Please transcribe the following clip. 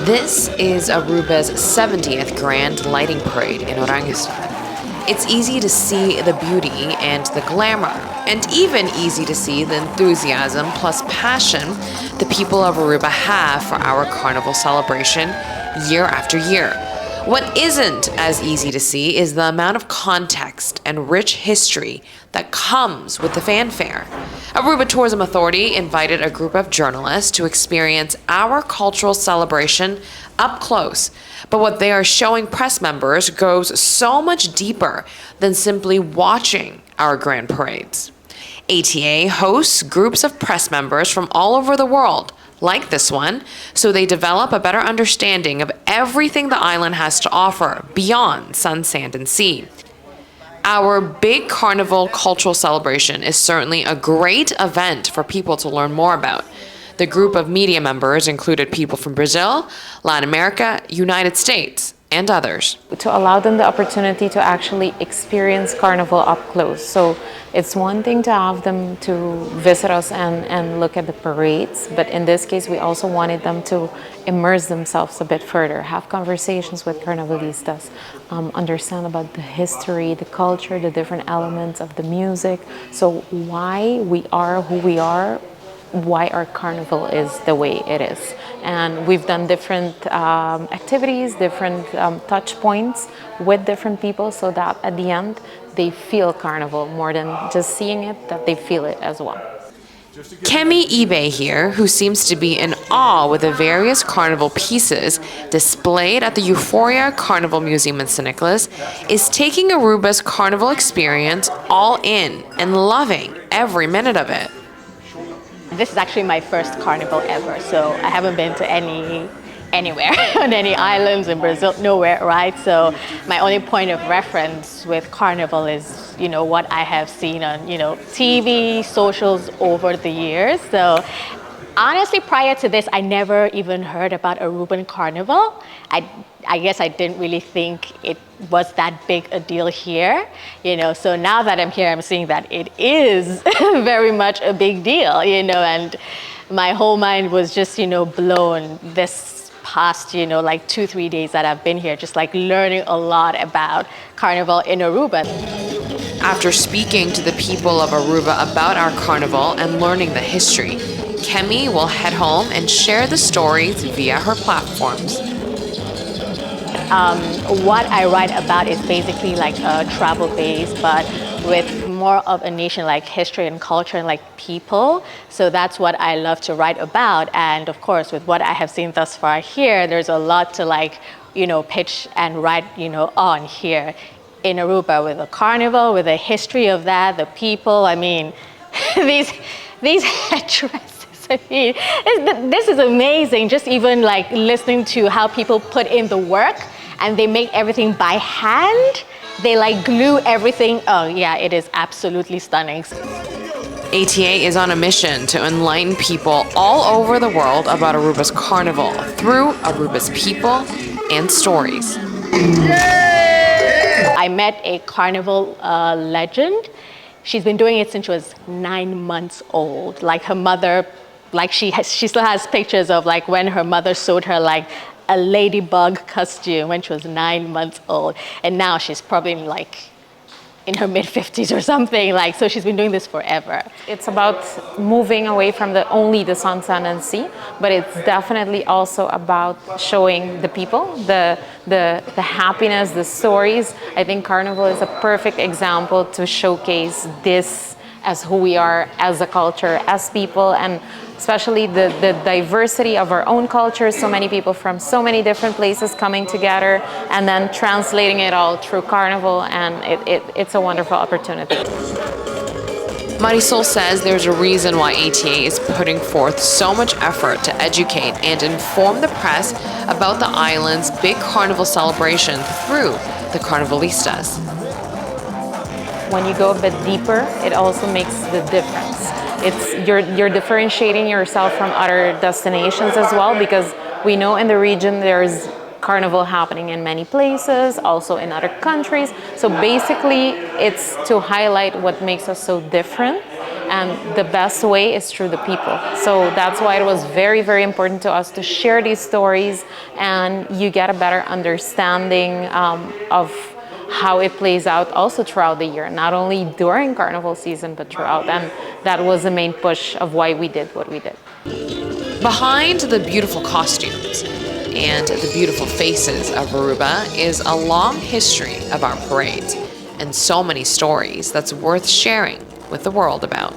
This is Aruba's 70th Grand Lighting Parade in Orangutan. It's easy to see the beauty and the glamour, and even easy to see the enthusiasm plus passion the people of Aruba have for our carnival celebration year after year. What isn't as easy to see is the amount of context and rich history that comes with the fanfare. Aruba Tourism Authority invited a group of journalists to experience our cultural celebration up close. But what they are showing press members goes so much deeper than simply watching our grand parades. ATA hosts groups of press members from all over the world, like this one, so they develop a better understanding of everything the island has to offer beyond sun, sand, and sea. Our big carnival cultural celebration is certainly a great event for people to learn more about. The group of media members included people from Brazil, Latin America, United States, and others. To allow them the opportunity to actually experience Carnival up close. So it's one thing to have them to visit us and look at the parades, but in this case we also wanted them to immerse themselves a bit further, have conversations with Carnivalistas, understand about the history, the culture, the different elements of the music, so why we are who we are, why our carnival is the way it is. And we've done different activities, different touch points with different people so that at the end they feel carnival more than just seeing it, that they feel it as well. Kemi Ibe here, who seems to be in awe with the various carnival pieces displayed at the Euphoria Carnival Museum in St. Nicholas, is taking Aruba's carnival experience all in and loving every minute of it. This is actually my first carnival ever, so I haven't been to anywhere on any islands in Brazil, nowhere, right? So my only point of reference with carnival is, what I have seen on, TV, socials over the years. So honestly, prior to this, I never even heard about Aruban Carnival. I guess I didn't really think it was that big a deal here, so now that I'm here, I'm seeing that it is very much a big deal, and my whole mind was just, blown this past, 2-3 days that I've been here, just like learning a lot about Carnival in Aruba. After speaking to the people of Aruba about our carnival and learning the history, Kemi will head home and share the stories via her platforms. What I write about is basically like a travel base, but with more of a nation like history and culture and like people. So that's what I love to write about. And of course, with what I have seen thus far here, there's a lot to pitch and write, on here in Aruba with the carnival, with the history of that, the people. I mean, these headdresses. I mean, this is amazing. Just even like listening to how people put in the work and they make everything by hand. They like glue everything. Oh yeah, it is absolutely stunning. ATA is on a mission to enlighten people all over the world about Aruba's carnival through Aruba's people and stories. I met a carnival legend. She's been doing it since she was 9 months old. Like her mother, she still has pictures of like when her mother sewed her like a ladybug costume when she was 9 months old, and now she's probably like in her mid-50s or something. So she's been doing this forever. It's about moving away from only the sun, sun, and sea, but it's definitely also about showing the people, the happiness, the stories. I think Carnival is a perfect example to showcase this as who we are as a culture, as people, and especially the diversity of our own culture, so many people from so many different places coming together and then translating it all through Carnival, and it's a wonderful opportunity. Marisol says there's a reason why ATA is putting forth so much effort to educate and inform the press about the island's big carnival celebration through the Carnivalistas. When you go a bit deeper, it also makes the difference. You're differentiating yourself from other destinations as well, because we know in the region there's carnival happening in many places, also in other countries. So basically it's to highlight what makes us so different And the best way is through the people. So that's why it was very, very important to us to share these stories, and you get a better understanding of how it plays out also throughout the year, not only during Carnival season, but throughout. And that was the main push of why we did what we did. Behind the beautiful costumes and the beautiful faces of Aruba is a long history of our parades and so many stories that's worth sharing with the world about.